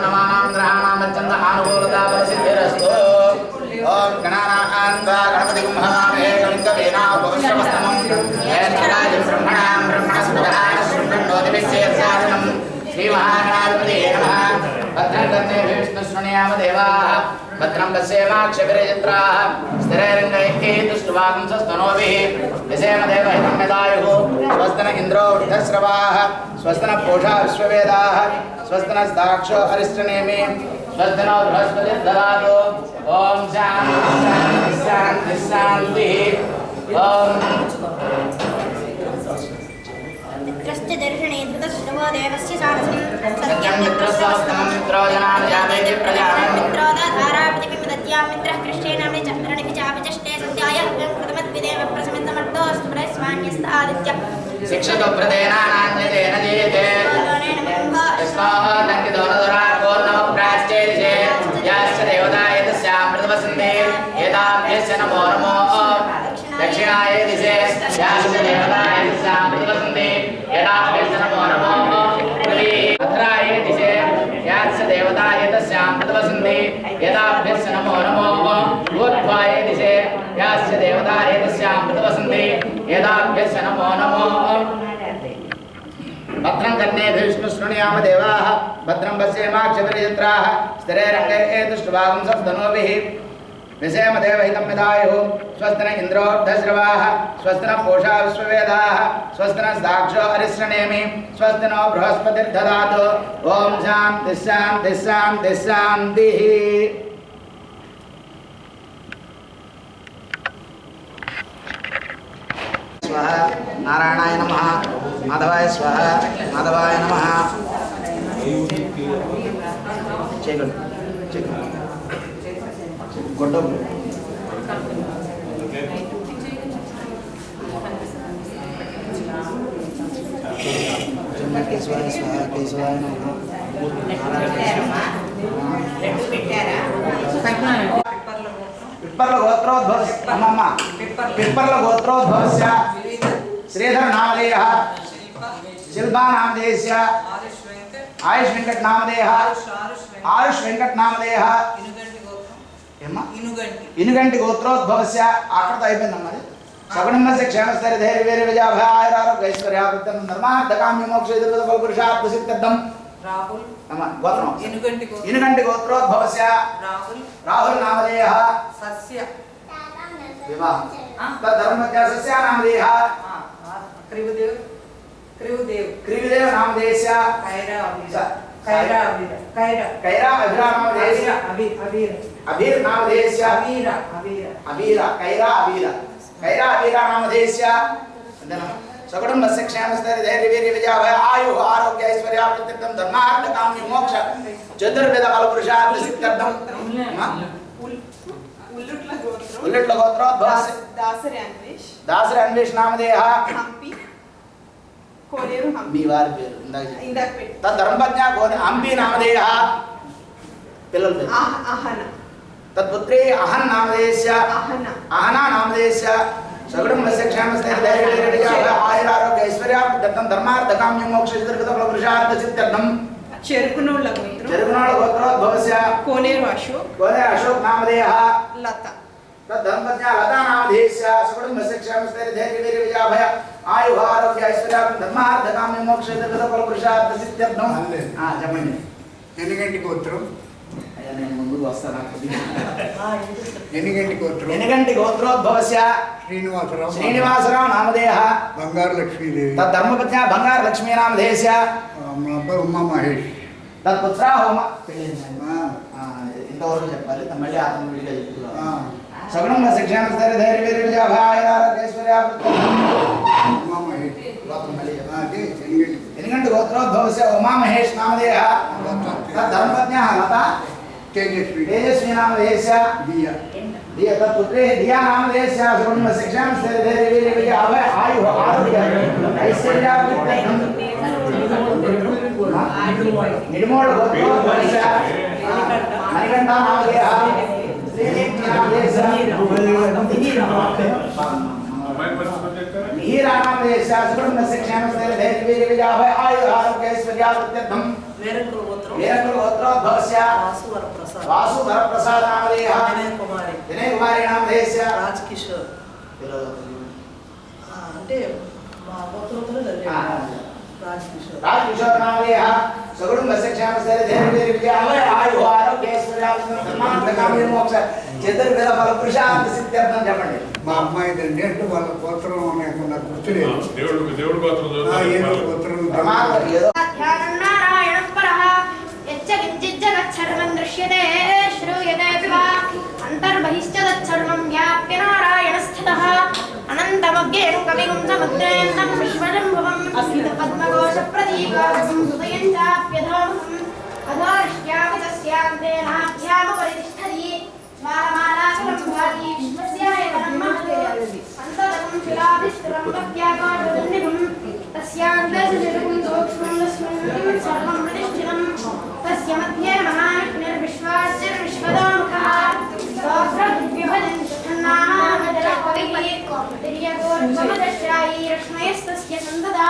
नमानां ग्रहाणां मच्चन्द आनुकूलता परिसिद्धिरस्तु। ओम गणानां गणपतिं हवामहे कविं कवीनामुपविश्रवस्तमं ज्येष्ठराजं ब्रह्मणां ब्रह्मणस्पतः शृण्वन्नोतिभिस्येत्सादनं श्रीमहागणाधिपतये नमः। भद्रं कर्णेभिः विष्णुशृणुयाम देवाः भद्रं पश्येमाक्षभिर्यजत्राः स्थिरैरङ्गैः तुष्टुवागुंसस्तनोभिः विषेम देवहितं यदायुः स्वस्ति न इन्द्रो वृद्धश्रवाः स्वस्ति न पूषा विश्ववेदाः स्वस्ति नस्ताक्षो अरिष्टनेमि स्वस्ति नो बृहस्पतिर्दधातु। ओम शान्ति शान्ति शान्तिः। ओम मित्रस्य दर्शने धृतश्रवो देवस्य सारसं सत्यं मित्रस्वास्तमं मित्रोजनान् जामेति प्रजानां मित्रोदाधारापतिबिम्बदत्यां मित्रः कृष्णेन चरणिपि चापचष्टे सत्याय कृतमद्विदेव प्रसमितमर्दोऽस्तु प्रस्वान्यस्तादित्य शिक्षतो प्रदेनानान्यतेन जीयते यस्माः तङ्किदोनदुराको नमः प्राश्चेदिशे याश्च देवता एतस्यां प्रथमसन्ते एताभ्यस्य नमो नमो दक्षिणाय दिशे याश्च देवता एतस्यां प्रथमसन्ते एताभ्यस्य नमो नमो अधराय दिशे याश्च देवता एतस्यां प्रथमसन्ते एताभ्यस्य नमो नमो ऊर्ध्वाय दिशे याश्च देवता एतस्यां प्रथमसन्ते एताभ्यस्य नमो नमो। भद्रं कर्णेभिः विष्णुशृणुयाम देवाः भद्रं पश्येमाक्षभिर्यजत्राः स्थिरैरङ्गैः तुष्टुवागुंसस्तनूभिः विषेम देवहितं यदायुः स्वस्ति न इन्द्रो वृद्धश्रवाः स्वस्ति न पूषा विश्ववेदाः स्वस्ति नस्ताक्षो अरिष्टनेमि स्वस्ति नो बृहस्पतिर्दधातु। ओम शान्ति शान्ति शान्ति शान्तिः। स्वाहा नारायणाय नमः माधवाय स्वाहा माधवाय नमः। गुड्डो केशवाय स्वाहा केशवाय नमः पिप्पर्ल गोत्रोद्भवस्य अम्मम्म पिप्पर्ल गोत्रोद्भवस्य श्रीधर नामधेयः शिल्पा नामधेयस्य आयुष वेंकट नामधेयः आयुष वेंकट नामधेयः इनुगंटि गोत्रोद्भवस्य आकृत అయిపోయిందమ్మ सगुणमस्य क्षेमस्थैर्य धैर्य वीर्य विजय भय आयुरारोग्य ऐश्वर्यावृत्तं धर्मार्थकाम्य मोक्ष इदृत फलपुरुषार्थ सिद्ध्यर्थं राहुल अम्म गोत्रम इनुगंटि गोत्रोद्भवस्य राहुल नामधेयः सस्य विवाह तद्धर्मस्य सस्य नामधेयः क्रिवदेव नामधेयस्य कैरा अभिरा नामधेयस्य अभीर नामधेयस्य अभीरा कैरा अभीरा नामधेयस्य सकुटुम्बस्य क्षेमस्थैर्य धैर्य वीर्य विजय भय आयुः आरोग्य ऐश्वर्यावृत्तिं धर्मार्थ काम्य मोक्ष चतुर्वेद फलपुरुषार्थ सिद्ध्यर्थं उल्लुट्ल गोत्रोद्भवस्य दासरे अन्वेष नामधेयः कोनेरु हम्पी మీ వారి పేరు ఇందాక పెట్టి తద్ధర్మజ్ఞ కోనే హంపి నామధేయः పిల్లల పేరు అహన తత్పుత్రే అహన్ నామధేయస్య అహనా నామధేయస్య సగుణమస్య క్షేమస్థైర్య ధైర్య वीर्य विजय ఆయురారోగ్య ఐశ్వర్యావృత్తం ధర్మార్థ కామ్య మోక్ష చతుర్విధ ఫలపురుషార్థ సిద్ధ్యర్థం చెరుకునోళ్ళ గోత్రోద్భవస్య కోనేరు అశోక్ నామధేయः లత तद्धर्मज्ञ लता नामधेयस्य सकुटुम्बस्य क्षेमस्थैर्य धैर्य वीर्य विजय भय आयुः आरोग्य ऐश्वर्यावृत्तं धर्मार्थ काम्य मोक्ष चतुर्विध फलपुरुषार्थ सिद्ध्यर्थं చెప్పండి ఎనిగంటి గోత్రం అయ్యా నేను ముందుకు వస్తాను ఎనిగంటి గోత్రోద్భవస్య శ్రీనివాసరావు నామధేయः బంగారు లక్ష్మీదేవి తద్ధర్మపత్న్య బంగారు లక్ష్మీ నామధేయస్య ఉమా మహేష్ తత్పుత్ర హోమ ఇంతవరకు చెప్పాలి మళ్ళీ ఆత్మ విడిగా చెప్తున్నాను सगुणमस्य क्षेमस्थैर्य धैर्य वीर्य विजय भय आयुरारोग्य ऐश्वर्यावृत्तं उमा महेश एनिगंटि गोत्रोद्भवस्य उमा महेश नामधेयः तद्धर्मपत्न्याः लता तेजस्वी नामधेयस्य दिया तत्पुत्रे दिया नामधेयस्य सगुणमस्य क्षेमस्थैर्य धैर्य वीर्य विजय भय आयुः आरोग्य ऐश्वर्यावृत्तं निडमोळ गोत्रोद्भवस्य मणिकण्ठा नामधेयः मिहिरानामदेशस्य सुकुटुम्बस्य क्षेमस्थैर्यधैर्यवीर्यविजयाभय आयुरारोग्यैश्वर्यावृद्ध्यर्थं वीरकुलगोत्रोद्भवस्य वासुवरप्रसादनामधेयः विनयकुमारी नामधेयस्य రాజ్కిషోర్ అంటే మా గోత్రంలో राजकिशोर नामधेयः सकुटुम्बस्य क्षेमस्थैर्यधैर्यवीर्यविजयाभय आयुरारोग्यैश्वर्यावृद्ध्यर्थं चतुर्विध फलपुरुषार्थसिद्ध्यर्थं చెప్పండి. మా అమ్మాయి అంటే వాళ్ళ గోత్రం లేకుండా గుర్తులేదు. దేవుడు గోత్రం ఏదో గోత్రం నారాయణ పరః యచ్చ కించిత్ జగచ్చర్వం దృశ్యతే శ్రూయతే वा అంతర్బహిశ్చ తచ్చర్వం వ్యాప్య నారాయణ స్థితః అనంతమవ్యయం కవిగుం సముద్రేంతం విశ్వజంభవం పద్మకోశ ప్రతీకారం హృదయం చాప్యధోముఖం అధోరిష్యామి తస్యాంతే నాభ్యాముపరితిష్ఠతి స్వారమాలాకులం భాతి విశ్వస్యాయతనం మహతే అంతరం శిలాభిస్థిరం ప్రత్యాకాశోన్నిభం తస్యాంతర్జనిరుం సూక్ష్మం లక్ష్మం సర్వం ప్రతిష్ఠితం తస్య మధ్యే మహావిష్ణుర్విశ్వాస్య విశ్వదోముఖః శ్రీయగోర్మదశ్రాయీ రక్ష్మయస్తస్య సందదా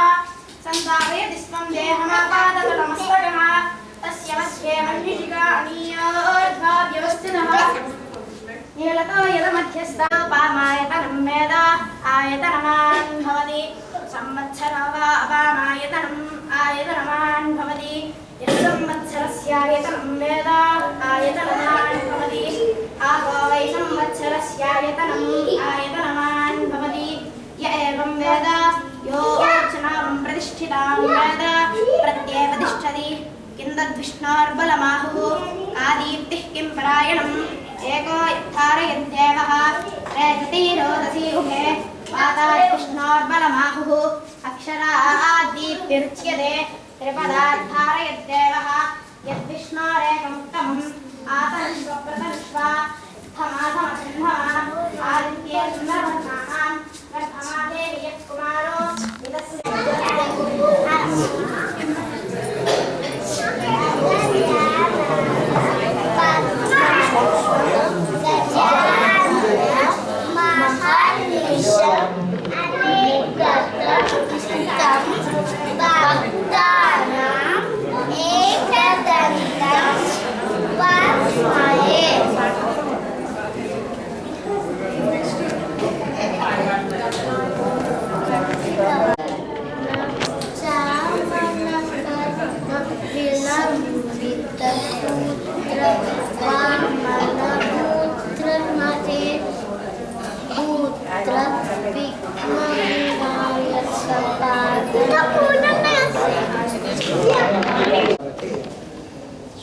సంతాపయతి స్వం దేహమాపాదతలమస్తకః తస్య మధ్యే మన్నిషికా అనీయోర్ధ్వా వ్యవస్థితః నీలతో యదమధ్యస్థోపామాయతనం వేద ఆయతనమాన్ భవతి సంవత్సరో వా అపామాయతనం ఆయతనమాన్ భవతి సంవత్సరస్యాయతనం వేద ఆయతనమాన్ భవతి ఆపో వై సంవత్సరస్యాయతనం ఆయతనమాన్ భవతి య ఏవం వేద యో అర్చనాం ప్రతిష్ఠితాం వేద ప్రత్యేవ తిష్టతి కిందద్విష్ణోర్బలమాహుః ఆదీప్తిః కిం పరాయణం ఏకో యత్తారయద్దేవః రేతతి రోదసి ఉభే పాతాద్విష్ణోర్బలమాహుః అక్షరాదీప్తిరుచ్యతే త్రిపదార్థారయద్దేవః యద్విష్ణోరేకముత్తమం ఆతరిష్వప్రతరిష్వా స్థమాధమసింహమా ఆదిత్యే సుందరవర్ణానాం గర్భమాదేవి యత్కుమారో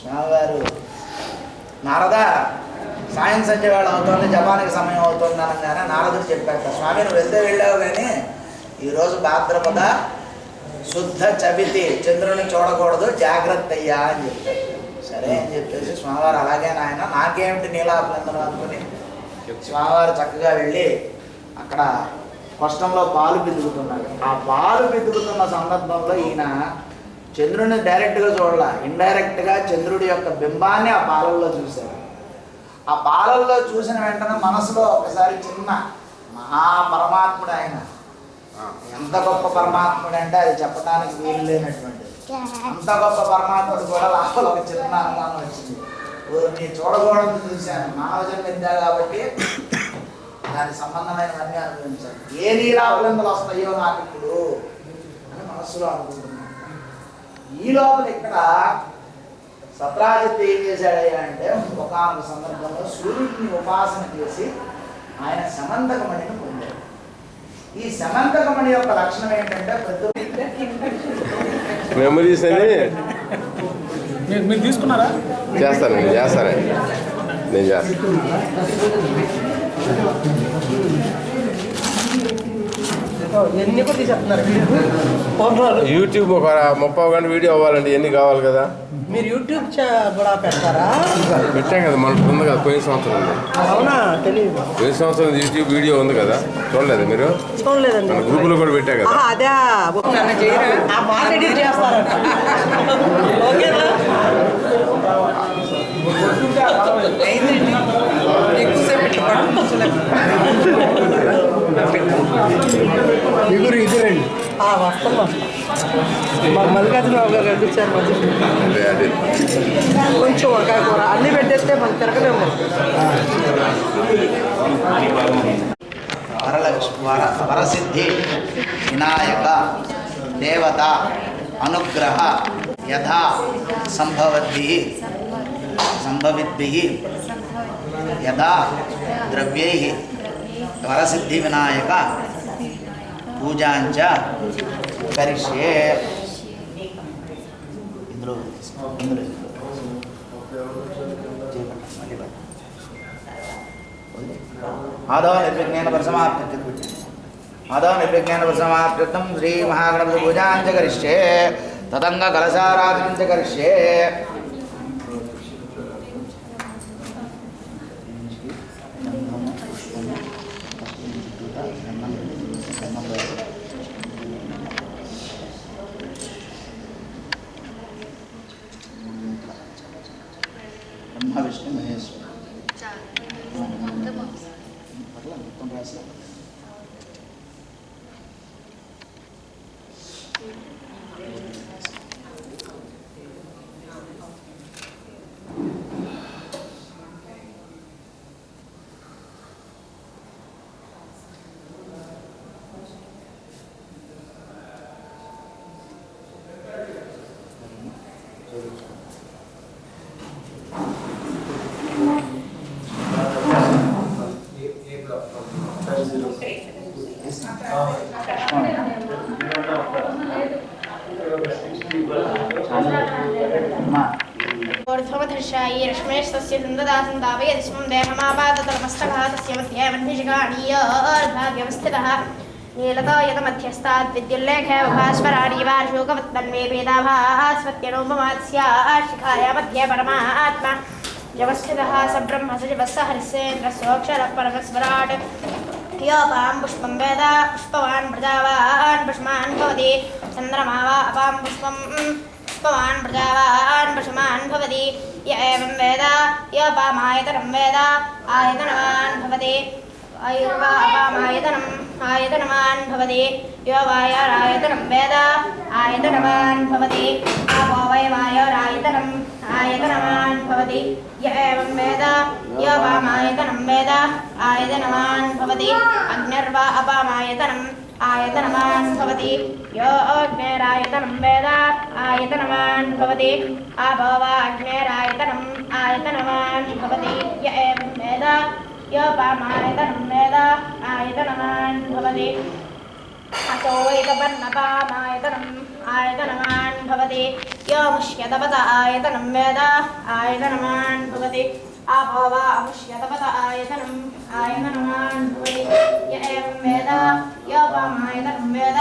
స్వామివారు నారద సాయం సంధ్య వేళ అవుతుంది, జపానికి సమయం అవుతుంది అనగానే నారదుడు చెప్పాక, స్వామి నువ్వు వెళ్తే వెళ్ళావు కానీ ఈరోజు భాద్రపద శుద్ధ చవితి చంద్రుని చూడకూడదు, జాగ్రత్త అయ్యా అని చెప్పారు. సరే అని చెప్పేసి స్వామివారు అలాగే నాయన నాకేమిటి నీలాపలందరం అనుకుని స్వామివారు చక్కగా వెళ్ళి అక్కడ కష్టంలో పాలు పితుకుతున్నాడు. ఆ పాలు పితుకుతున్న సందర్భంలో ఈయన చంద్రుడిని డైరెక్ట్గా చూడాల, ఇండైరెక్ట్గా చంద్రుడి యొక్క బింబాన్ని ఆ పాలల్లో చూశాడు. ఆ పాలల్లో చూసిన వెంటనే మనసులో ఒకసారి చిన్న మహాపరమాత్ముడు ఆయన, ఎంత గొప్ప పరమాత్ముడు అంటే అది చెప్పడానికి వీలు లేనటువంటిది. అంత గొప్ప పరమాత్ముడు కూడా లోపల ఒక చిన్న అనుమానం వచ్చింది. నీ చూడకూడదు చూశాను, మానవ జన్మ కాబట్టి దానికి సంబంధమైనవన్నీ అనుభవించాను, ఏ నీలాపలందులు వస్తాయో నాకు ఇప్పుడు అని మనస్సులో అనుకుంటున్నాను. ఈ లోపల ఇక్కడ సత్రాజిత్ ఏం చేశాడయ్యా అంటే ఒకానొక సందర్భంలో సూర్యుడిని ఉపాసన చేసి ఆయన సమంతకమణిని పొందాడు. ఈ సమంతకమణి యొక్క లక్షణం ఏంటంటే మెమరీస్ అని మీరు తీసుకున్నారా? చేస్తానండి నేను చేస్తాను. ఎన్ని కూడా తీసేస్తున్నారు యూట్యూబ్ ఒక 30 గంట వీడియో అవ్వాలండి, ఎన్ని కావాలి కదా. మీరు యూట్యూబ్ కూడా పెడతారా? పెట్టాం కదా, మనకు ఉంది కదా, పోయిన సంవత్సరం ఉంది. అవునా? తెలియదు. పోయిన సంవత్సరం యూట్యూబ్ వీడియో ఉంది కదా, చూడలేదు మీరు? చూడలేదండి. మన గ్రూపులో కూడా పెట్టా కదా. అదే ఆ మాట ఎడిట్ చేస్తారంట. ఓకేనా? ఎక్కువసేపు ఇద్దరండి వస్తాం మా మల్లికార్జునరావు గారు కనిపించారు మధ్య కొంచెం వంకాయ కూర అన్నీ పెట్టేస్తే మనం తిరగలేము. వరసిద్ధి వినాయక దేవత అనుగ్రహ యథా సంభవిద్భిః యథా ద్రవ్యైః వరసిద్ధి వినాయక పూజాంచ కరిష్యే. ఇందులో ఆదవ నిర్విఘ్నేన శ్రీ మహాగణపతి పూజాంచ కరిష్యే. తదంగ కలశారాధనం చ కరిష్యే. బ్రహ్మ విష్ణు మహేశ్వర ऊर्ध्वमधर्षायि रश्मेस्तस्य दन्ददासं दापयदिस्मं देहमापादतलमस्तकः तस्य मध्ये वह्निशिखाणीयोर्भाग्यवस्थितः नीलतायतमध्यस्तात् विद्युल्लेखे भास्वराणि वार्षोकवत्तन्मे वेदाभास्वत्यनुपमात्स्याशिखाया मध्ये परमात्मा व्यवस्थितः स ब्रह्म स जीवः स हरिस्सेन्द्रस्योऽक्षरः परमस्वराट् योपां पुष्पं वेद पुष्पवान् प्रजावान् पुष्मान् भवति चन्द्रमा वा अपां पुष्पं पुष्पवान् प्रजावान् पशुमान् भवति य एवं वेद योपामायतनं वेद आयतनवान् भवति आयुर्वा अपामायतनम् आयतनवान् भवति यो वायोरायतनं वेद आयतनवान् भवति आपो वै वायोरायतनम् आयतनवान् भवति य एवं वेद योपामायतनं वेद आयतनवान् भवति अग्निर्वा अपामायतनम् आयतनवान् भवति यो अग्नेरायतनं वेद आयतनवान् भवति आपो वा अग्नेरायतनम् आयतनवान् भवति य एवं वेद योपामायतनं वेद आयतनवान् भवति असो वैकपर्णपामायतनम् आयतनवान् भवति यो मुष्यतपत आयतनं वेद आयतनवान् भवति आपो वा अमुष्यतपत आयतनम् आयतनवान् भवति य एवं वेद योपामायतनं वेद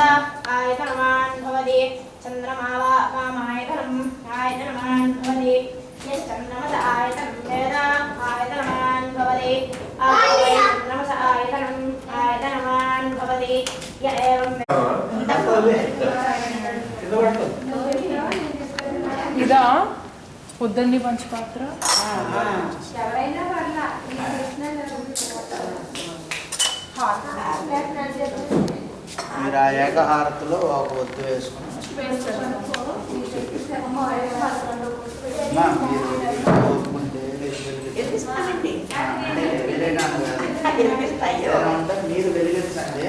आयतनवान् भवति चन्द्रमा वा अपामायतनम् आयतनवान् भवति यश्चन्द्रमस आयतनं वेद आयतनवान् भवति आपो वै चन्द्रमस आयतनम् आयतनवान् भवति य एवं ఇదా పొద్దున్నే పంచపాత్ర మీరు ఆ ఏకహారతిలో ఒక ఒత్తు వేసుకుని ఒత్తుకుంటే వేరేగా ఉంటే మీరు వెలిగించండి.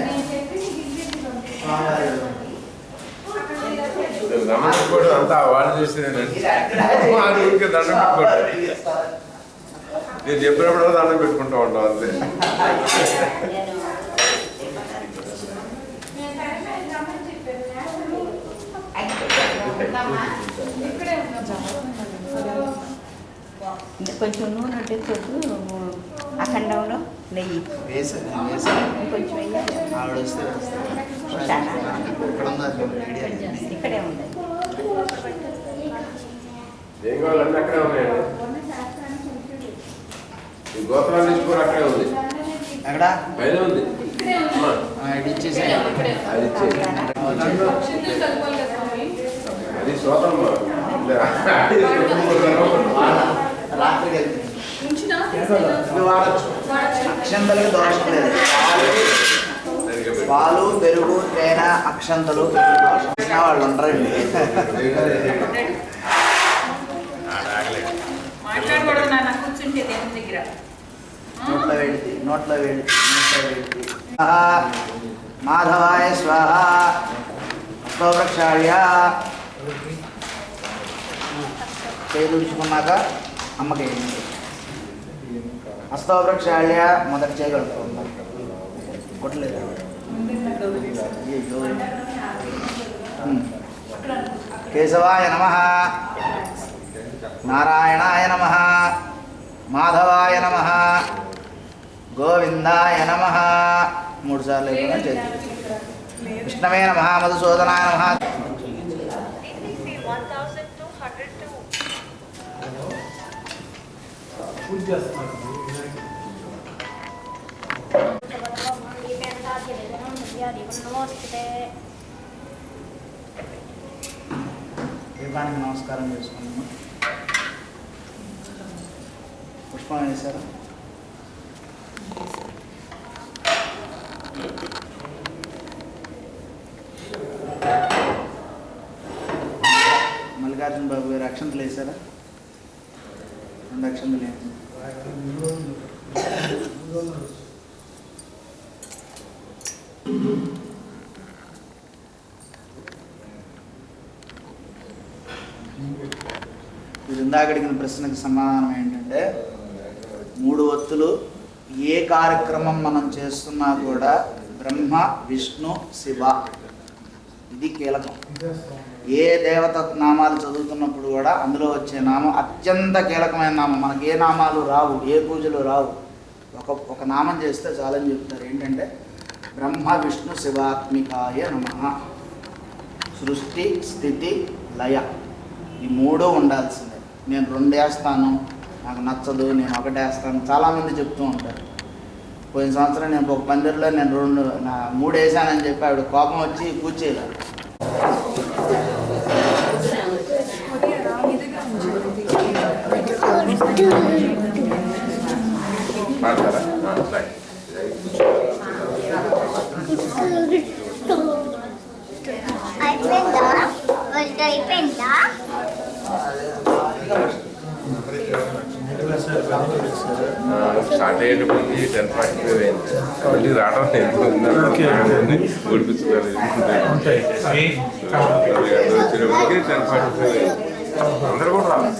దండం పెట్టుకోవడం అంతా వాళ్ళు చేసేదేనండి. వాళ్ళు ఊరికే దండం పెట్టుకోవడం. నేను చెప్పినప్పుడు దండం పెట్టుకుంటూ ఉంటాం అంతే. కొంచెం నూనె అంటే అఖండంలో నెయ్యి వేసాను కొంచెం వేయాలి. ఆవిడ వస్తే ఇక్కడే ఉంది. ఏం కావాలంటే అక్కడే ఉన్నాయండి. ఈ గోత్రాలు తీసుకోరు అక్కడే ఉంది. ఎక్కడ పైన ఉంది. ఇది ఇచ్చేసి అది స్తోత్రం. రాత్రికి వెళ్తుంది వాడచ్చు. అక్షంతలకి దోషం లేదు. పాలు పెరుగు తేనె అక్షంతలు దోషం వాళ్ళు ఉండరండి. నోట్లో వేడి మాధవాయ స్వాహ. అష్టోవృక్షాళ్య చేదుకున్నాక అమ్మకి అష్టోవృక్షాళ్య మొదటి చేయగలుగుతాం. కొట్టలేదు. కేశవాయ నమః, నారాయణాయ నమః, మాధవాయ నమః, గోవిందాయ నమః. 3 సార్లు చేతి. విష్ణవే నమః, మధుసూదనాయ నమః. దీపానికి నమస్కారం చేసుకున్నాము. పుష్పం వేశారు. మల్లికార్జున బాబు గారు అక్షంతలు వేశారా? 2 అక్షంతలు వేసి మీరు ఇందాక అడిగిన ప్రశ్నకు సమాధానం ఏంటంటే 3 ఒత్తులు ఏ కార్యక్రమం మనం చేస్తున్నా కూడా బ్రహ్మ విష్ణు శివ ఇది కీలకం. ఏ దేవత నామాలు చదువుతున్నప్పుడు కూడా అందులో వచ్చే నామం అత్యంత కీలకమైన నామం. మనకి ఏ నామాలు రావు, ఏ పూజలు రావు. ఒక నామం చేస్తే చాలని చెప్తారు. ఏంటంటే బ్రహ్మ విష్ణు శివాత్మికాయ నమః. సృష్టి స్థితి లయ ఈ 3 ఉండాల్సిందే. నేను 2 వేస్తాను, నాకు నచ్చదు, నేను 1 వేస్తాను, చాలామంది చెప్తూ ఉంటారు. పోయిన సంవత్సరం నేను ఒక పందిరిలో నేను 3 వేసానని చెప్పి ఆవిడ కోపం వచ్చి కూర్చేయలేదు. స్టార్ట్ అయ్యేటప్పటికి 10:45 అయింది. మళ్ళీ రావడం ఓడిపించుకోవాలి. వచ్చేటప్పటికి 10:45 అయింది. అందరూ కూడా రావాలి.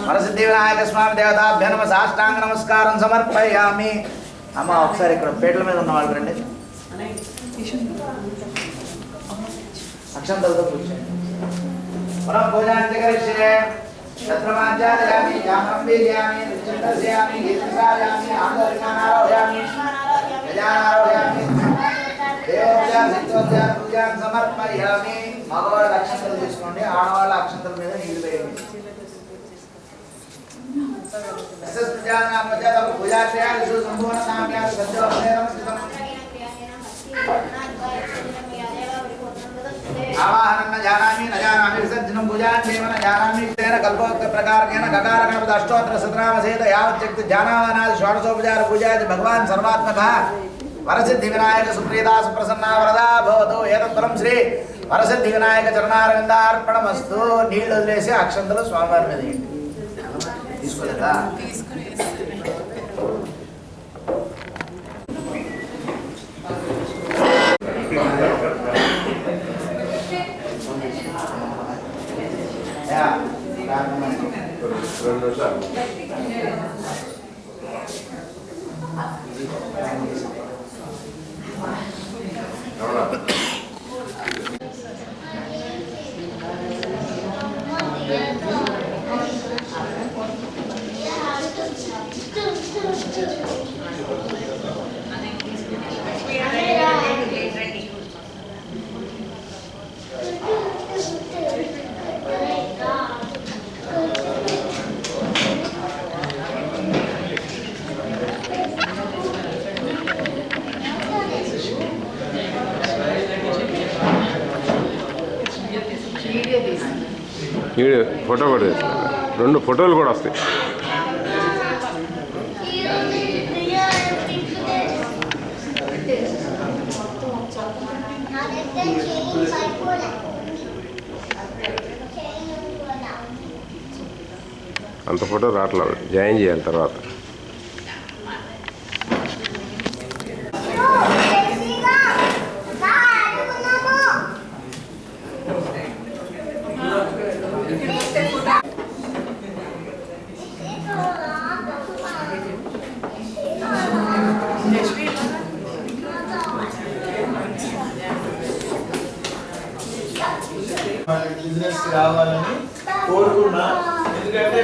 వరసిద్ధి వినాయక స్వామి దేవతాభ్య నమ సాష్టాంగ నమస్కారం సమర్పయామి. అమ్మ ఒకసారి ఇక్కడ పేట్ల మీద ఉన్న వాళ్ళు రండి. అక్షంతలతో కూర్చోండి. మనం పూజాంతి కరిష్యే ఛత్రమాచార్యామి జానంబీర్యామి చింతస్యామి గీతసాయామి ఆందోళనారోయామి గజానారోయామి దేవోపచార సిద్ధోపచార పూజాం సమర్పయామి. మగవాళ్ళ అక్షంతలు తీసుకోండి, ఆడవాళ్ళ అక్షంతల మీద నీళ్లు వేయండి. ఆవాహనం జానామి నజానామి విసర్జనం పూజాంచేమ జానామి తేన కల్పోక్త ప్రకారేణ గకార గణపతి అష్టోత్తర శతనామసేత యావచ్చక్తి జానావనాది షోడశోపచార పూజాది భగవాన్ సర్వాత్మకః వరసిద్ధి వినాయక సుప్రీతా సుప్రసన్నా వరదా భవతు. ఏతత్ఫలం శ్రీ వరసిద్ధి వినాయక చరణారవిందార్పణమస్తు. నీళ్లు వదిలేసి అక్షంతలు స్వామివారి మీద వేయండి. తీసుకోలేదా? వీడియో ఫోటో కూడా తీసుకో. 2 ఫోటోలు కూడా వస్తాయి. అంత ఫోటో రావట్లేదు, జాయిన్ చేయాలి తర్వాత. బిజినెస్ రావాలని కోరుకున్నా. ఎందుకంటే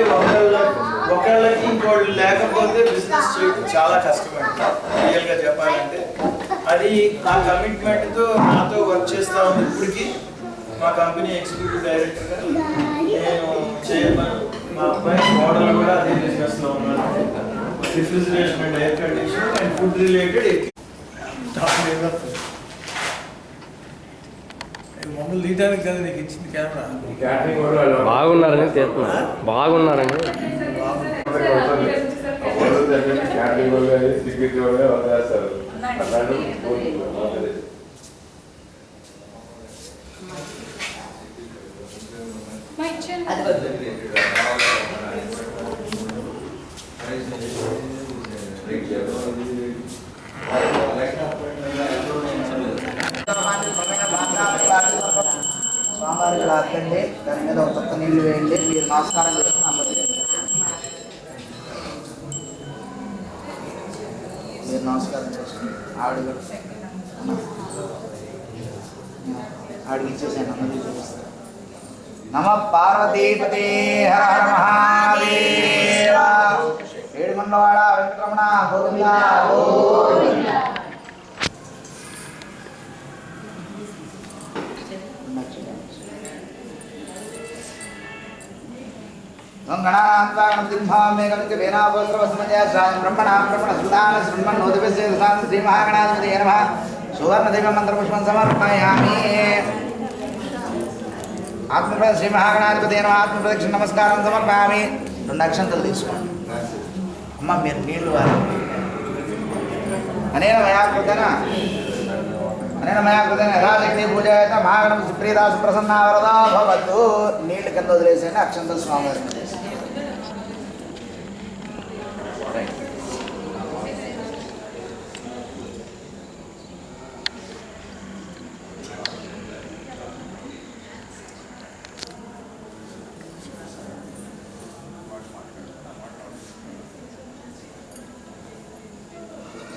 ఒకళ్ళకి ఇంకోళ్ళు లేకపోతే బిజినెస్ చేయడం చాలా కష్టమండి. రియల్గా చెప్పాలంటే అది నా కమిట్మెంట్తో నాతో వర్క్ చేస్తూ ఉంది. ఇప్పటికీ మా కంపెనీ ఎగ్జిక్యూటివ్ డైరెక్టర్గా నేను చైర్మన్, మా అబ్బాయి మోడల్ కూడా అదే బిజినెస్లో ఉన్నాను. Refrigeration and air condition and food related మమ్మల్ని తీయడానికి కదా నీకు ఇచ్చింది కెమెరా. బాగున్నారని తీస్తున్నా, బాగున్నారని. క్యాటరింగ్ వాళ్ళు సెక్యూరిటీ వాళ్ళే వదిలేస్తారు. స్వామివారికి లాక్కండి, దాని మీద ఒక కొత్త నీళ్లు వేయండి. మీరు నమస్కారం చేసుకుని అమ్మది మీరు నమస్కారం చేసుకోండి. ఆవిడ ఆవిడకి ఇచ్చేసాను. అమ్మది చూపిస్తాను. నమ పార్వతీపతే హర హర మహాదేవ. ఏడుకొండలవాడ వెంకటరమణ గోవింద గోవింద. సువర్ణదేవ మంత్రపుష్పం సమర్పయామి. ఆత్మప్రదక్షిణ శ్రీ మహాగణాధిపతి ఆత్మప్రదక్షిణ నమస్కారం సమర్పయామి. 2 అక్షంతలు తీసుకోండి. అమ్మ మీరు నీళ్లు వారు అనేన మయాకృతన యథాశక్తి పూజ మహాగణం సుప్రీదా సుప్రసన్న వరదా భవతు. నీళ్లు కింద వదిలేసండి, అక్షంతలు స్వామివారికి వదిలేసి.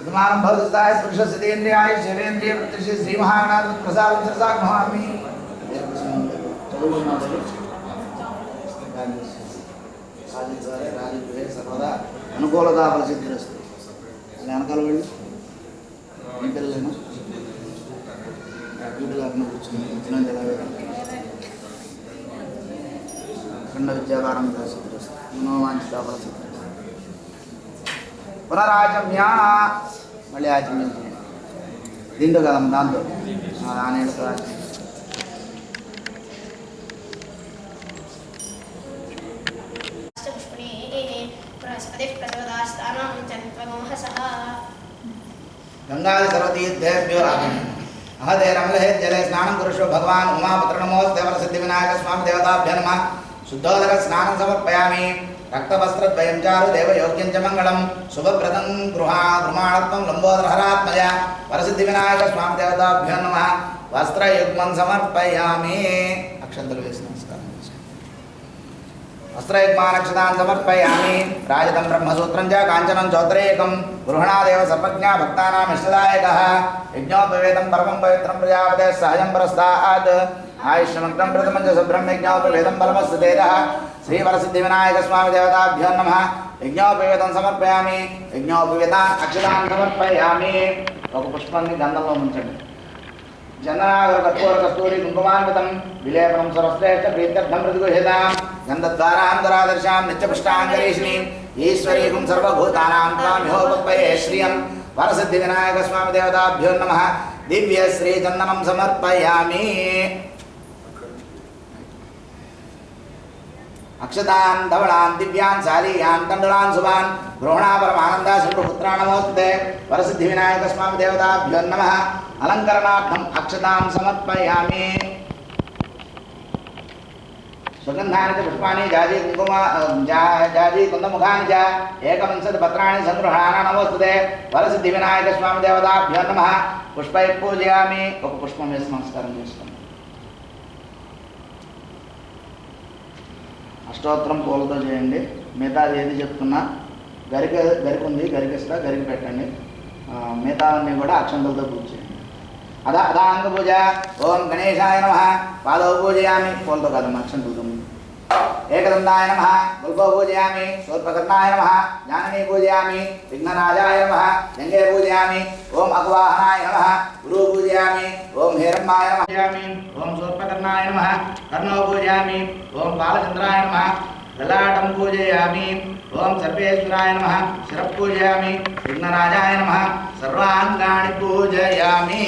विमानं भवदस्ताय पुरुषसिद्धेन्द्रियाय शरीरेन्द्रिय प्रतिष्ठि श्री महागणाध प्रसादं सरसाग्नमामि. सर्वदा अनुकूलता फलसिद्धिरस्तु. వెనకాల వెళ్ళి మీ పిల్లలేనా వీటిలో కూర్చుని వచ్చినంత ఎలా ఖండ విద్యాకారం సిద్ధిరస్తు. మనోవాంఛిత ఫలసిద్ధిరస్తు. పునరాచమ్య మళ్ళీ ఆచమ్యం దీంతో కదమ్మ, దాంతో ఆనేళ్ళతో ఆచమ్యం. గంగాది సర్వతీర్థేభ్యో అహదే రమలహే జలే స్నానం కురుషో భగవాన్ ఉమాపుత్ర నమోస్తేవర సిద్ధి వినాయక స్వామి దేవతాభ్య నమః. శుద్ధోదక స్నానం సమర్పయామి. రక్తవస్త్రద్వయం చారు దేవయోగ్యం చ మంగళం శుభప్రదం గృహాణత్వం లంబోదరహరాత్మయ వరసిద్ధి వినాయక స్వామి దేవతాభ్యో నమః. వస్త్రయుగ్మం సమర్పయామి. అక్షంతలు వేసి నమస్కారం. వస్త్రయుగ్మానక్షతాన్ సమర్పయామి. రాజతం బ్రహ్మసూత్రం చ కాంచనం చౌత్రేకం గృహణాదేవ సర్వజ్ఞ భక్తానాం ఇష్టదాయకః. యజ్ఞోపవేదం పరమం పవిత్రం ప్రజాపతే సహజం పరస్తాద్. ఆయుష్యమగ్నం ప్రథమం చ శుభ్రం యజ్ఞోపవేదం బలమస్తు తేజః. శ్రీవరసిద్ధి వినాయక స్వామి దేవతాభ్యో నమః. యజ్ఞోపవేదం సమర్పయామి. యజ్ఞోపవేదాన్ అక్షతాన్ సమర్పయామి. ఒక పుష్పాన్ని గంధంలో ముంచండి. జనాగర కర్పూర కస్తూరి కుంకుమాన్వితం విలేపనం సర్వశ్రేష్ఠ ప్రీత్యర్థం ప్రతిగృహ్యతాం. గంధద్వారాంతరాదర్శాం నిత్యపుష్టాంగరీషిణీం ఈశ్వరీకం సర్వభూతానాం తామిహోపత్పయే శ్రియం. వరసిద్ధి వినాయక స్వామి దేవతాభ్యో నమః. దివ్య శ్రీ చందనం సమర్పయామి. అక్షతాన్ ధవళాన్ దివ్యాన్ శాలీయాన్ తండులాన్ శుభాన్ గృహణా పరమానంద శుభపుత్రాణమోస్తే వరసిద్ధి వినాయక స్వామి దేవతాభ్యో నమః. అలంకరణార్థం అక్షతాన్ సమర్పయామి. సుగంధాని చ పుష్పాని జాజీ కుంకుమ జాజీ కుందముఖాని చ ఏకవింశతి పత్రాణి సంగృహాణ నమోస్తుతే వరసిద్ధి వినాయక స్వామి దేవతాభ్యో నమః. పుష్పై పూజయామి. ఒక పుష్పం వేసి నమస్కారం చేసుకోండి. అష్టోత్తరం పూలతో చేయండి. మిగతా ఏది చెప్తున్నా గరికి ఉంది, గరికిస్తా, గరికి పెట్టండి. మిగతా అన్నీ కూడా అక్షంతలతో పూజ చేయండి. అదాంగ పూజ. ఓం గణేశాయ నమః. పాదౌ పూజయామి. పూలతో కాదమ్మా, అక్షంతలతో. ఏకదంతాయ నమః. గుల్పో పూజయామి. శూర్పకర్ణాయ నమః. జ్ఞానిని పూజయామి. విఘ్నరాజాయ నమః. గంగే పూజయామి. ఓం అగ్వాహనాయ నమః. గురు పూజయామి. ఓం హేరంబాయ నమః పూజయామి. ఓం శూర్పకర్ణాయ నమః. కర్ణో పూజయామి. ఓం బాలచంద్రాయ నమః. లలాటం పూజయామి. ఓం సర్వేశ్వరాయ నమః. శిరః పూజయామి. విఘ్నరాజాయ నమః. సర్వాంగాని పూజయామి.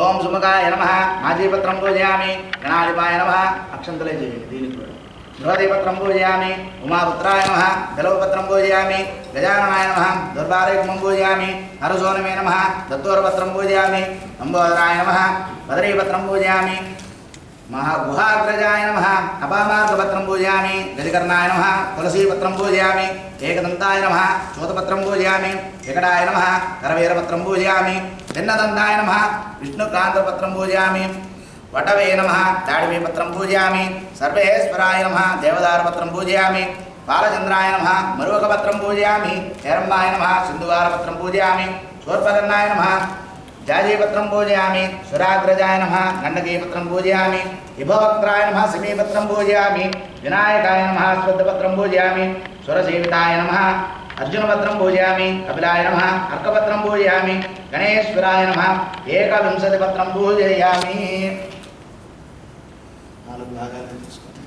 ఓం సుముఖాయ నమః. మాజీపత్రం పూజయామి. గణాధిపాయ నమః. అక్షంతలే చేయండి. దీనికి కూడా బృహదీపత్రం పూజయామి. ఉమాపుత్రాయ నమః. గెలవపత్రం పూజయామి. గజాననాయ నమః. దుర్వారేగ్మం పూజయామి. హరసోనమే నమః. దత్తోరపత్రం పూజయామి. లంబోదరాయ నమః. బదరీపత్రం పూజయామి. గుహాగ్రజాయ నమః. అపామార్గపత్రం పూజయామి. గజకర్ణాయ నమః. తులసీపత్రం పూజయామి. ఏకదంతాయ నమః. చూతపత్రం పూజయామి. వికటాయ నమః. కరవీరపత్రం పూజయామి. భిన్నదంతాయ నమః. విష్ణుకాంతపత్రం పూజయామి. వటవే నమః. దాడిమీపత్రం పూజయామి. సర్వేశ్వరాయ నమః. దేవదారపత్రం పూజయామి. బాలచంద్రాయ నమః. మరువకపత్రం పూజయామి. హేరంబాయ నమః. సింధువారపత్రం పూజయామి. శూర్పకర్ణాయ నమః. జాజీపత్రం పూజయామి. సురాగ్రజాయ నమః. గండకీపత్రం పూజయామి. విభవక్త్రాయ నమః. సిమీపత్రం పూజయామి. వినాయకాయ నమః. శ్రద్ధపత్రం పూజయామి. సురసేవితాయ నమః. అర్జునపత్రం పూజయామి. కపిలాయ నమః. అర్కపత్రం పూజయామి. గణేశ్వరాయ నమః. ఏకవింశతి పత్రం పూజయామి. 4 భాగాలు తీసుకుంటాం.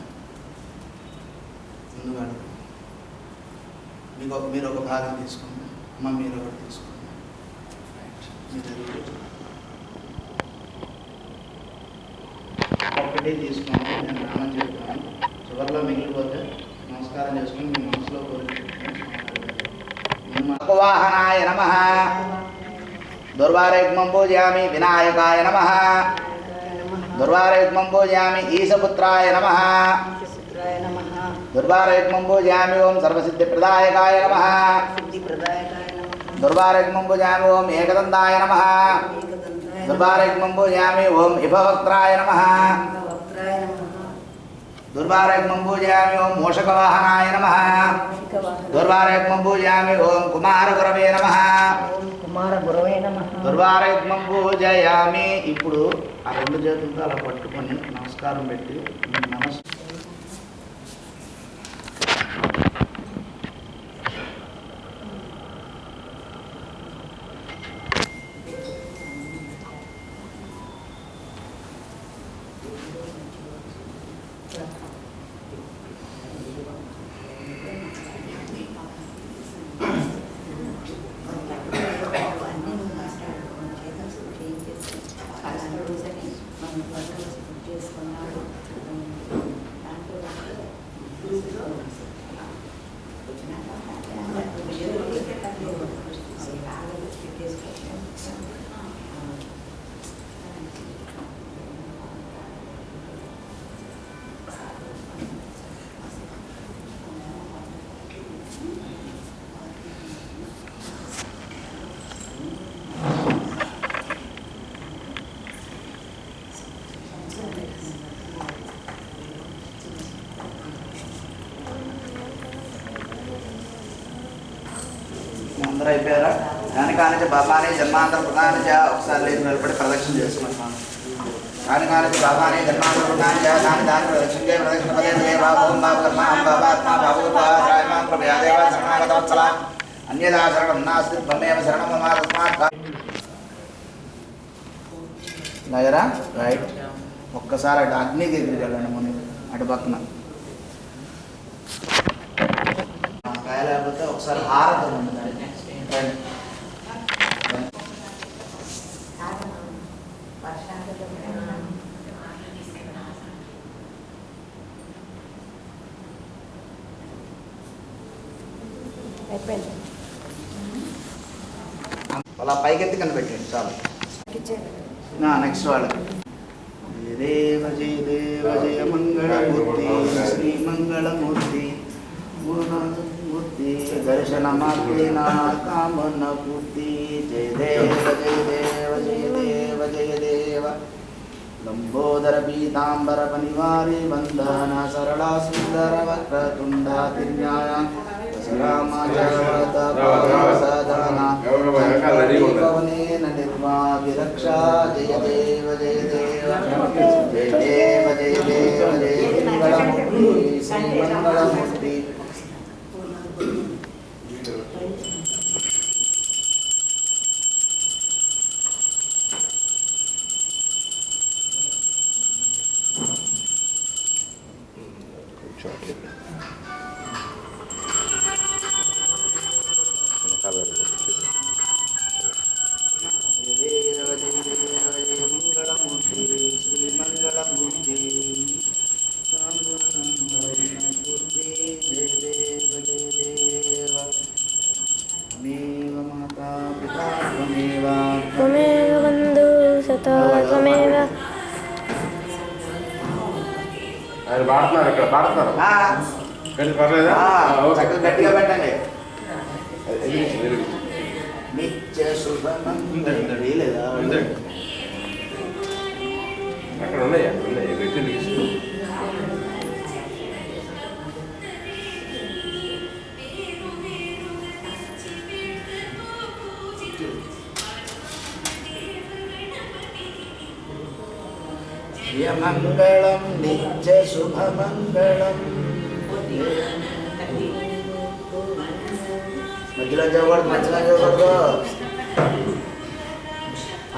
మీరు ఒక భాగం తీసుకోండి. అమ్మ మీరు ఒకటి తీసుకోండి. ఒక్కటే తీసుకోండి. నేను నామం చెప్తాను. చివరిలో మిగిలిపోతే నమస్కారం చేసుకుని మీ మనసులో కోరుకుంటున్నాను. నమః. దుర్వారేగ్మం పూజయామి. వినాయకాయ నమః. దుర్వారేగ్మం పూజయామి. ఈశపుత్రాయ నమః. దుర్వారేగ్మం పూజయామి. ఓం సర్వసిద్ధిప్రదాయకాయ నమః. దుర్వారేగ్మం పూజయామి. ఓం ఏకదంతాయ నమః. దుర్వారేగ్మం పూజయామి. ఓం విభవక్త్రాయ నమః. దుర్వారేగ్మం పూజయామి. ఓం మూషకవాహనాయ నమః. దుర్వారేగ్మం పూజయామి. ఓం కుమారగురవే నమః. దుర్వారేగ్మం పూజయామి. ఇప్పుడు ఆ 2 చేతులతో అలా పట్టుకొని నమస్కారం పెట్టి అందరూ అయిపోయారా? కానికానిచ బాబాని జన్మాంతర ప్రధానిచ ఒకసారి లేచి నిలబడి ప్రదక్షిణ చేసుకుంటున్నాను. కానికానిచ బాబాని జన్మాంతర ప్రధానిచ దాని దాని ప్రదక్షిణ చేయ ప్రదక్షిణ పదే బాబోం బాబు కర్మ హం బాబాత్మా బాబురాయమాం ప్రభయాదేవ శరణాగతవత్సల అన్యదా శరణం నాస్తి త్వమేవ శరణం మమ తస్మాత్. లాగరా రైట్. ఒక్కసారి అటు అగ్నికి దగ్గరికి వెళ్ళండి. ముని అటు పక్కన కాయ లేకపోతే ఒకసారి హారతి ఉంటుంది. అలా పైకెత్తి కనిపెట్టండి చాలు. నెక్స్ట్ వాళ్ళకి జయ దేవ జయ దేవ జయ మంగళమూర్తి శ్రీ మంగళమూర్తి మూర్తి దర్శనమాత్రేనా కామన పూర్తి జయ దేవ జయ దేవ జయ దేవ జయ దేవ లంబోదర పీతాంబర పనివారి వందన సరళా సుందర వక్రతుండా తిన్యాయ నిర్వాభిరక్షా జయ దేవ జయ దేవ జయ దేవ జయ దేవ జయ మంగళమూర్తి శ్రీ మంగళమూర్తి. మంగళమూర్తి శ్రీ మంగళమూర్తి మూర్తి జయ దేవ జయ దేవ మాతా పితా త్వమేవ బంధు సతా త్వమేవ. ఆయన పాడుతున్నారు, ఇక్కడ పాడుతున్నారు. పర్లేదా? చక్కగా గట్టిగా పెట్టండి. నిత్య శుభమం లేదా అక్కడ ఉన్నాయా? పెట్టండి. మంగళం నిత్య శుభమంగళం. మధ్యలో చదవకూడదు, మధ్యలో చదవకూడదు.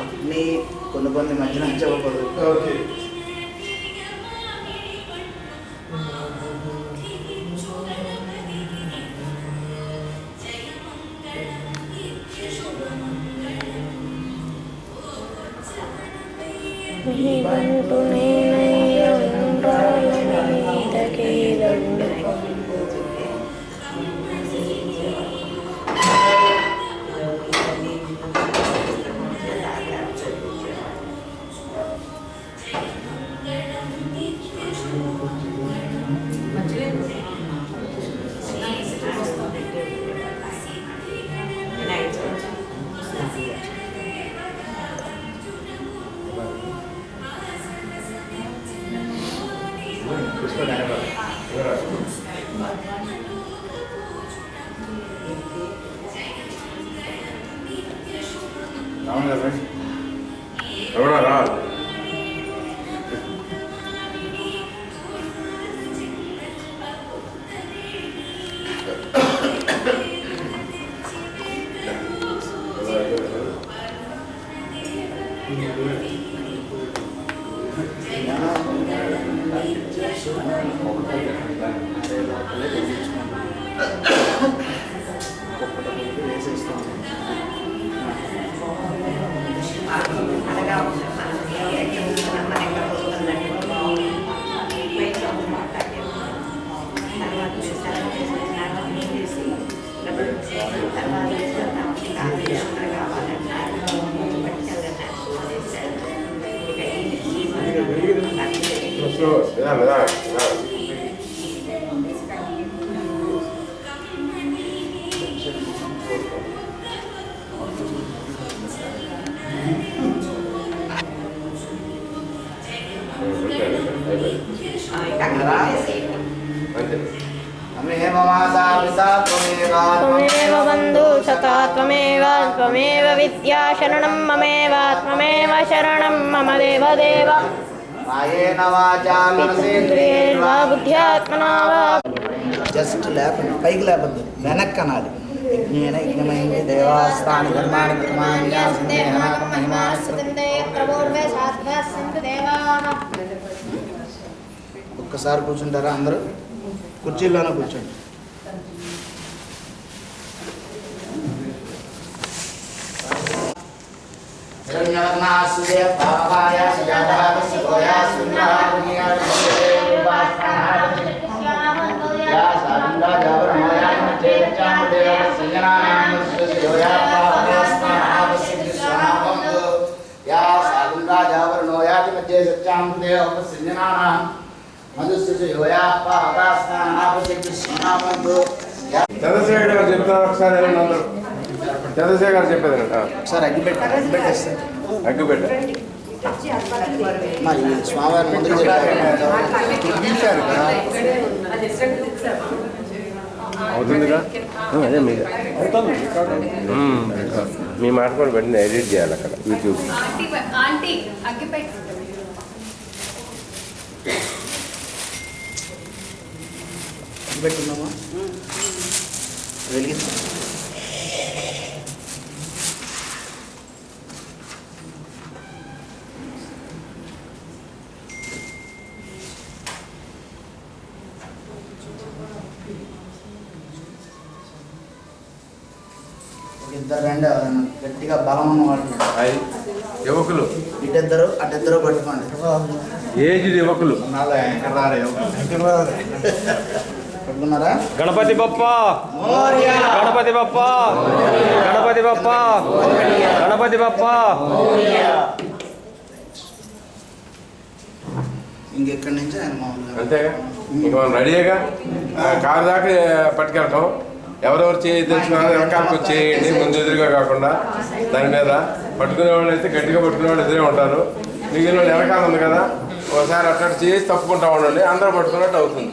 అన్ని కొన్ని మధ్యలో చదవకూడదు. ఓకే. రమణారా త్వమేవ బంధు సఖా త్వమేవ త్వమేవ విద్యా శరణం మమేవ త్వమేవ శరణం మమ దేవదేవ. కాయేన వాచా మనసేంద్రియైర్వా బుద్ధ్యాత్మనా వా. జస్ట్ లేపండి, పైకి లేపద్దు, వెనక్కి అనాలి. యజ్ఞేన యజ్ఞమైంది దేవాస్థాని ధర్మాని ఒక్కసారి కూర్చుంటారా అందరూ? కుర్చీల్లోనే కూర్చోండి. సత్యాం దేవసంజనానాం మధుస్సు యోయాపాదాస్నానాపశక్తి శ్రీనామంతో చంద్రశేఖర్ గారు చెప్తారు ఒకసారి అందరూ. చంద్రశేఖర్ గారు చెప్పేదంట ఒకసారి అగ్గిపెట్టేస్తారు అగ్గిపెట్ట మరి స్వామివారి ముందుకు అవుతుందిగా అదే మీరు మీ మాట కూడా వెంటనే ఎడిట్ చేయాలి అక్కడ యూట్యూబ్. పెట్టుకున్నామా వెలిగిస్తాం. ఇద్దరు రండి గట్టిగా బలం ఉన్న వాళ్ళు యువకులు ఇటిద్దరు అటిద్దరు పట్టుకోండి. ఏజ్డ్ యువకులు. పట్టుకున్నారా? గణపతి బప్ప గణపతి బప్ప గణపతి బప్ప గణపతి బప్ప. ఇంకెక్కడి నుంచి ఆయన మామూలుగా అంతేగా ఇంక మనం రెడీగా కారు దాకా పట్టుకెళ్తాం. ఎవరెవరు తెలుసుకున్నారో వెనకాలకు చేయండి, ముందు ఎదురుగా కాకుండా. దాని మీద పట్టుకునే వాళ్ళు అయితే గట్టిగా పట్టుకునే వాళ్ళు ఎదురే ఉంటారు. మిగిలిన వాళ్ళు వెనకాల ఉంది కదా, ఒకసారి అట్లా చేసి తప్పుకుంటా ఉండండి, అందరూ పట్టుకున్నట్టు అవుతుంది.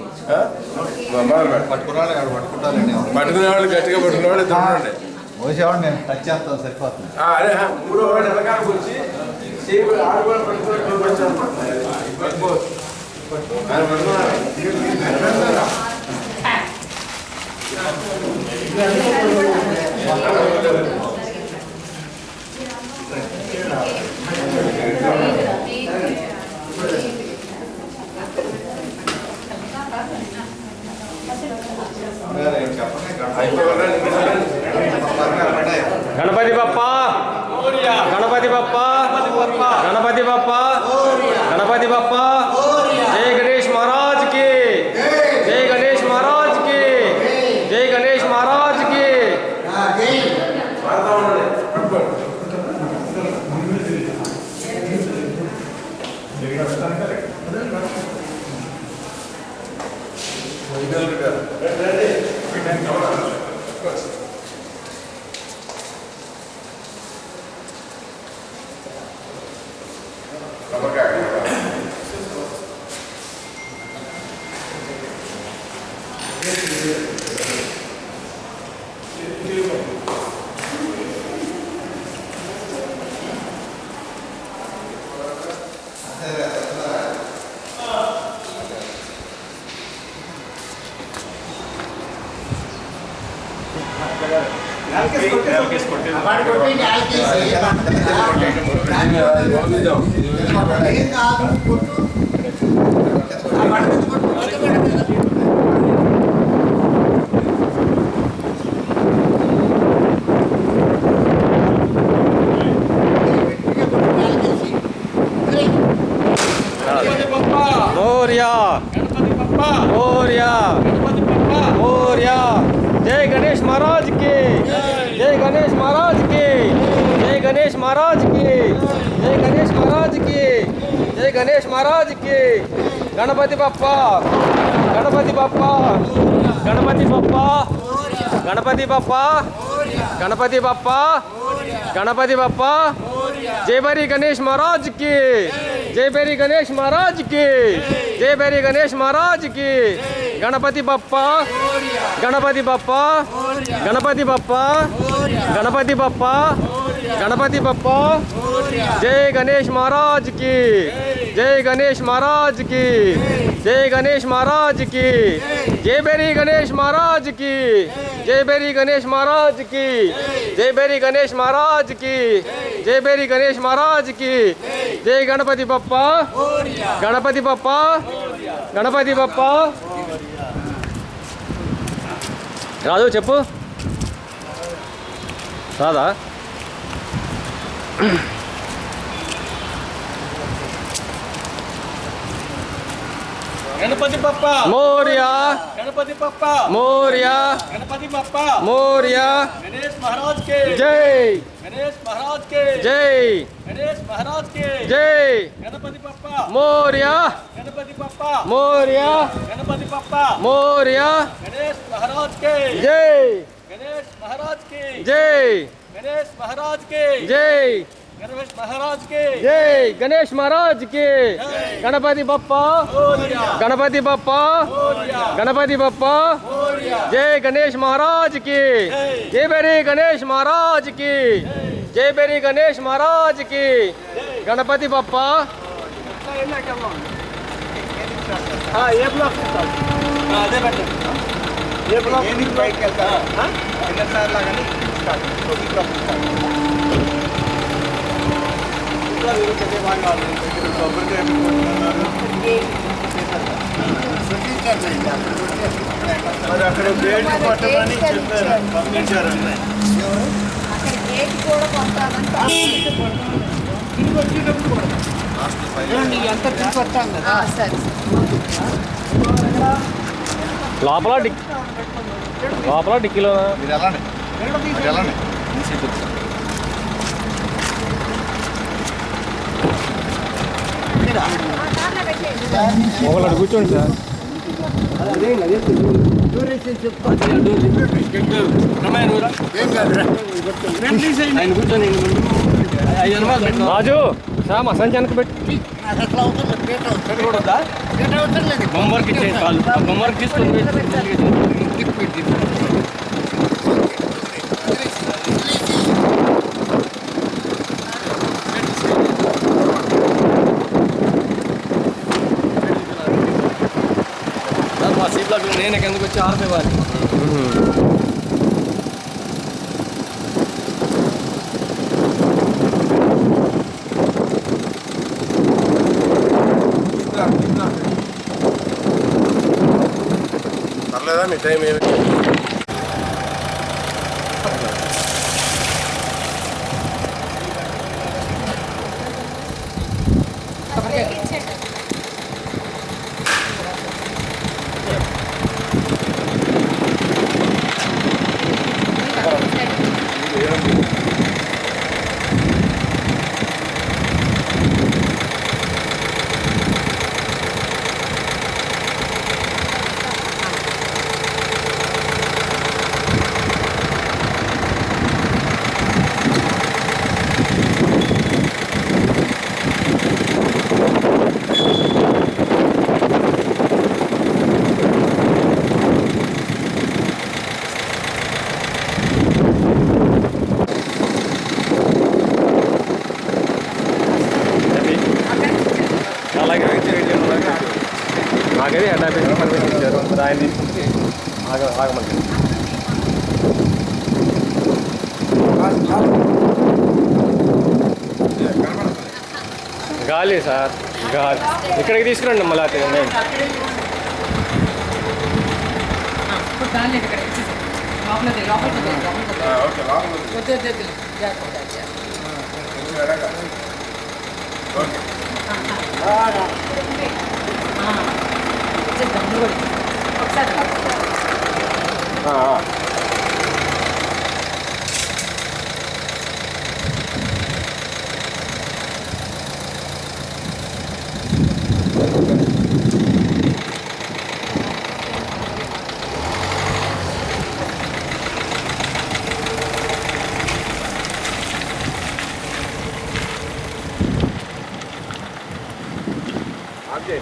పట్టుకునే వాళ్ళు గట్టిగా పట్టుకునే వాళ్ళు ఇద్దరు ఉండండి. అదే మూడో వాడు వెనకాలకు వచ్చి ఆడు కూడా పట్టుకోవచ్చు. గణపతి బప్ప గణపతి బప్ప గణపతి బప్ప గణపతి బప్ప. జై గణేష్ మహారాజ్ కి జై గణేష్ మహారాజ్ కి జై గణేష్ మహారాజ్ కి. మోరియా మోరియా మోరియా. జై గణేష్ మహారాజ్ కి జై గణేష్ మహారాజ్ కి జై గణేష్ మహారాజ్ కి జై గణేష్ మహారాజ్ కి జై గణేష్ మహారాజ్ కి. గణపతి బప్ప గణపతి బప్ప గణపతి బప్ప గణపతి బప్ప గణపతి బప్ప గణపతి బప్ప. జై బరి గణేష్ మహారాజ్ కి జై బరి గణేష్ మహారాజ్ కి జై బరి గణేష్ మహారాజ్ కి. గణపతి బప్ప గణపతి బప్ప గణపతి బప్ప గణపతి బప్ప గణపతి బప్ప. జై గణేష్ మహారాజ్ కి జై గణేష్ మహారాజ్ కి జై గణేష్ మహారాజ్ కి. జై బరి గణేష్ మహారాజ్ కి జై బరి గణేష్ మహారాజ్ కి జై బరి గణేష్ మహారాజ్ కి జై బరి గణేష్ మహారాజ్ కి. జై గణపతి బప్ప గణపతి బప్ప గణపతి బప్ప. రాజు చెప్పు రాదా? గణపతి బప్ప మోరియా గణపతి బప్ప మోరియా గణపతి బప్ప మోరియా గణేష్ మహారాజ్ కే జై గణేష్ మహారాజ్ కే జై గణేష్ మహారాజ్ కే జై గణపతి బప్ప మోరియా గణపతి బప్ప మోరియా గణపతి బప్ప మోరియా గణేష్ మహారాజ్ కే జై గణేష్ మహారాజ్ కే జై గణేష్ మహారాజ్ కే జై గణేష్ మహారాజ్ కే జై గణేష్ మహారాజ్ కి గణపతి బప్ప గణపతి బప్ప గణపతి బప్ప జై గణేష్ మహారాజ్ కి జై బెరీ గణేష్ మహారాజ్ కి జై బెరీ గణేష్ మహారాజ్ కి గణపతి బప్ప ఏ బ్లాక్ అదే పెట్టండి ఏ బ్లాక్ పైకి వెళ్తారు ఎన్నోసార్లు లాగానే స్టార్ట్ ఈ బ్లాక్ స్టార్ట్ మరి అక్కడ గేట్ కొట్టమని చెప్పారు, పంపించారు. లోపల లోపల డిక్కీలో మీరు వెళ్ళండి వెళ్ళండి ఒకళ్ళు కూర్చోండి సార్ రాజు సార్ మా సంచానికి పెట్టి బొమ్మర్కి ఇచ్చేది బొమ్మర్కి తీసుకొని మా సీట్లకు నేను ఎందుకు వచ్చి ఆరిపోవాలి. పర్లేదా మీ టైం ఏమి? నాకైతే హెడ్ ఆఫీస్లో పర్మిషన్ ఇచ్చారు, ఆయన తీసుకుంటే ఆగమంది. గాలి సార్ గాలి ఇక్కడికి తీసుకురండి మళ్ళీ నేను ఓకే ఓకే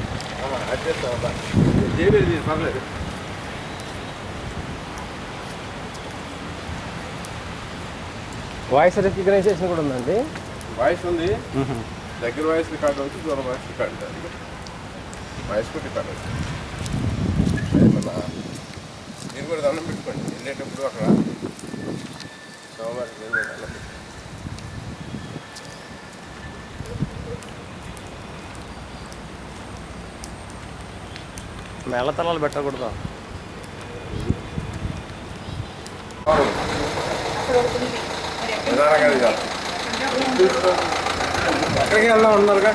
పర్లేదు. వాయిస్ రికగ్నైజేషన్ కూడా ఉందండి. వాయిస్ ఉంది, దగ్గర వాయిస్ రికార్డ్ అవుతుంది, దూరం వాయిస్ రికార్డ్ అవుతుంది. వాయిస్ కూడా రికార్డ్ అవుతుంది. మీరు కూడా దండం పెట్టుకోండి వెళ్ళేటప్పుడు అక్కడ సోమవారం మీరు కూడా దండం పెట్టుకోండి. మేళతలాలు పెట్టకూడదు. ఎక్కడికి వెళ్దాం ఉన్నారుగా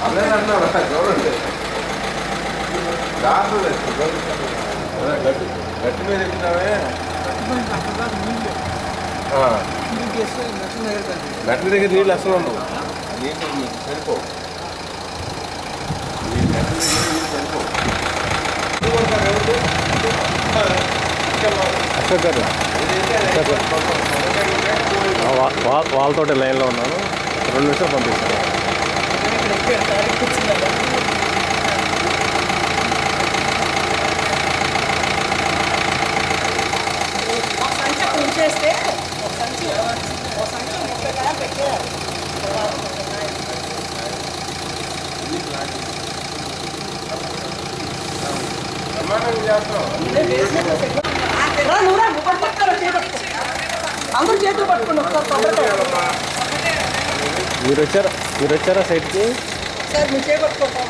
అదే అంటున్నారు చూడండి. గట్టి మీద ఎక్కుతామే మెట్ల దగ్గర నీళ్ళు అసలు ఉండవు. నీళ్ళు సరిపోవు. వాళ్ళతో లైన్లో ఉన్నాను. 2 నిమిషాలు పంపిస్తాను. చేస్తే ఒక సంచి 30 కాలం పెట్టేయాలి. అందరూ చేతులు పట్టుకుని మీరు వచ్చారా సైట్కి? సార్ మీరు చేపట్టుకుంటాం.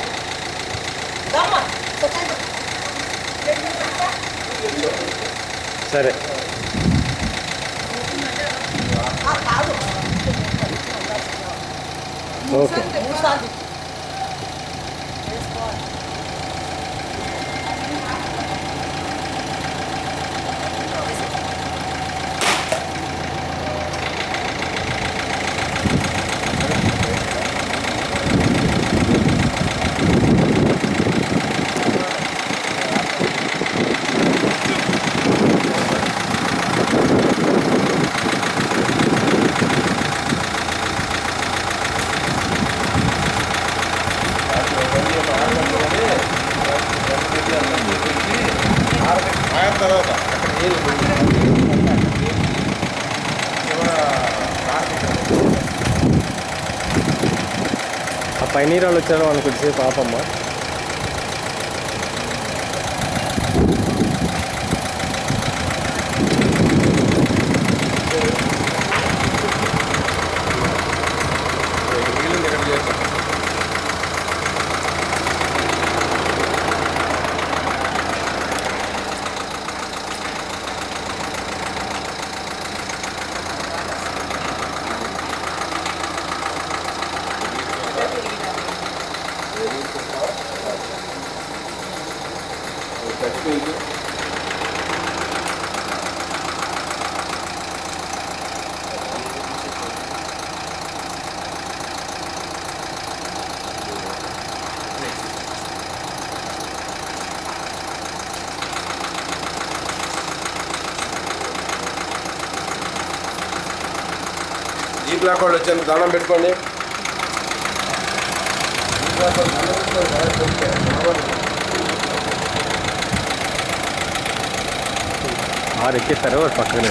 సరే ఓకే. ఆ పైనీరు వాళ్ళు వచ్చారు వాళ్ళు కొద్దిసేపు పాపమ్మ. ఈ బ్లాక్ వాళ్ళు వచ్చాను, దండం పెట్టుకోండి. ఎక్కిస్తారు పక్కనే.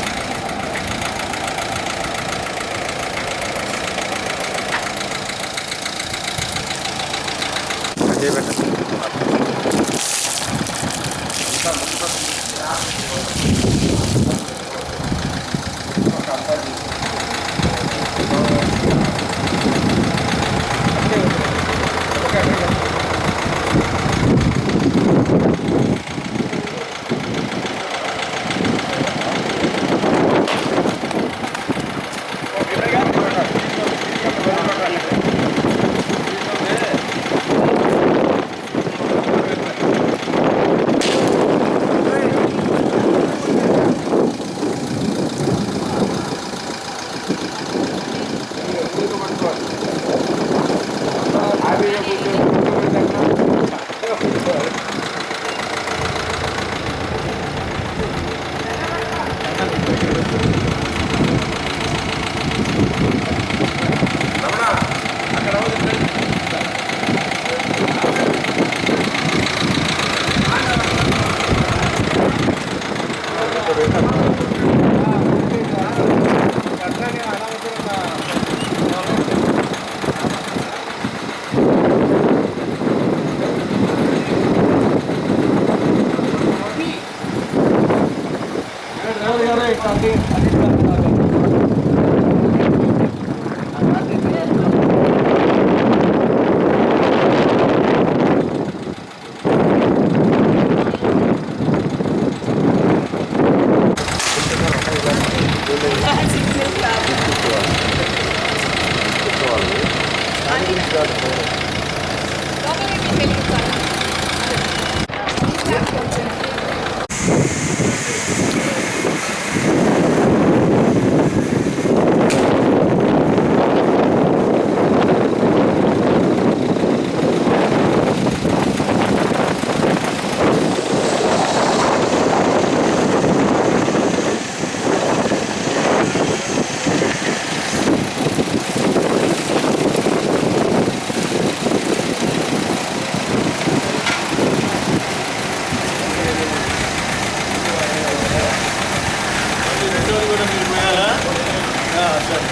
సరే.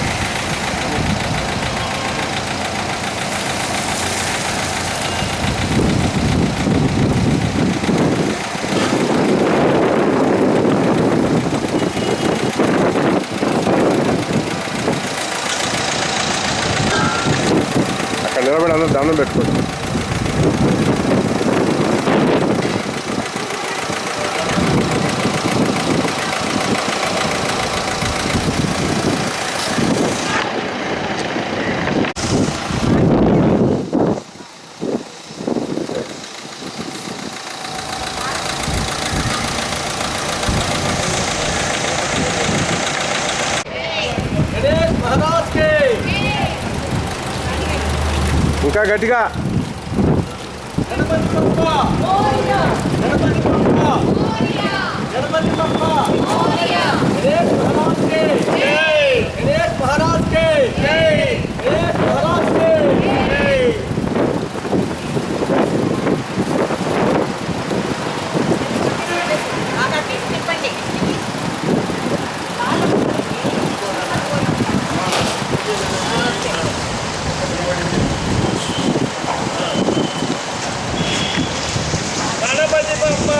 అక్కడ నిలబడి అందరూ దండం పెట్టుకోండి. గణేష్ మహారాజ్ కి ఇంకా గట్టిగా గణపతి బప్పా గణపతి బప్పా గణపతి బప్పా గణేష్ మహారాజ్ కి గణేష్ మహారాజ్ కి గణేష్ మహారాజ్ కి గణపతి బప్పా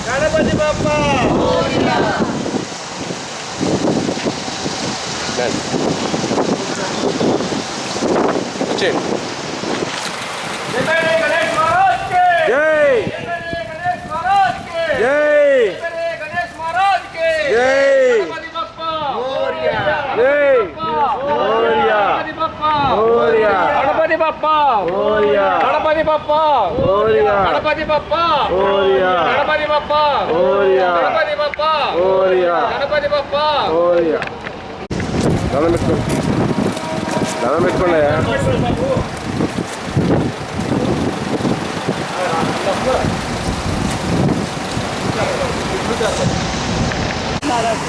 గణపతి బప్పా వచ్చేయండి. జై గణేష్ మహారాజ్ కి జై గణేష్ మహారాజ్ కి జై గణేష్ మహారాజ్ కి జై గణపతి బప్పా జై మోరియా గణపతి బప్పా మోరియా గణపతి బప్పా మోరియా గణపతి బప్పా మోరియా గణపతి బప్పా మోరియా గణపతి బప్పా మోరియా గణపతి బప్పా మోరియా గణపతి బప్పా మోరియా. దండం పెట్టుకోండి. దండం పెట్టుకోండి.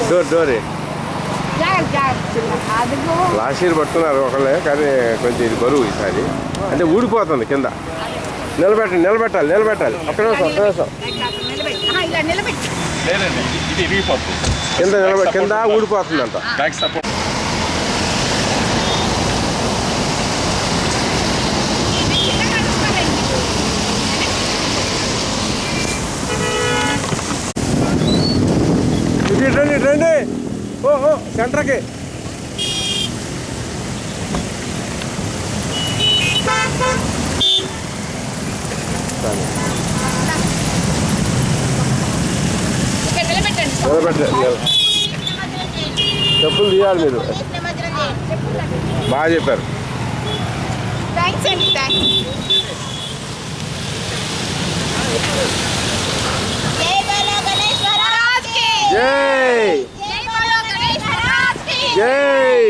డోర్ లాస్ట్ ఇయర్ పట్టుకున్నారు ఒకళ్ళే, కానీ కొంచెం ఇది బరువు ఈసారి, అంటే ఊడిపోతుంది కింద. నిలబెట్టాలి. ఒక్క నిమిషం. లేదండి ఇది ఇరిగిపోతుంది కింద ఊడిపోతుందంట. బ్యాక్ సపోర్ట్ ఇటు రండి. ఓ సెంటర్కి. నిలబెట్టాలి. చెప్పులు తీయాలి మీరు. బాగా చెప్పారు. థ్యాంక్స్ అండి. జై బోలో గణేష్ మహారాజ్ కి జై జై బోలో గణేష్ మహారాజ్ కి జై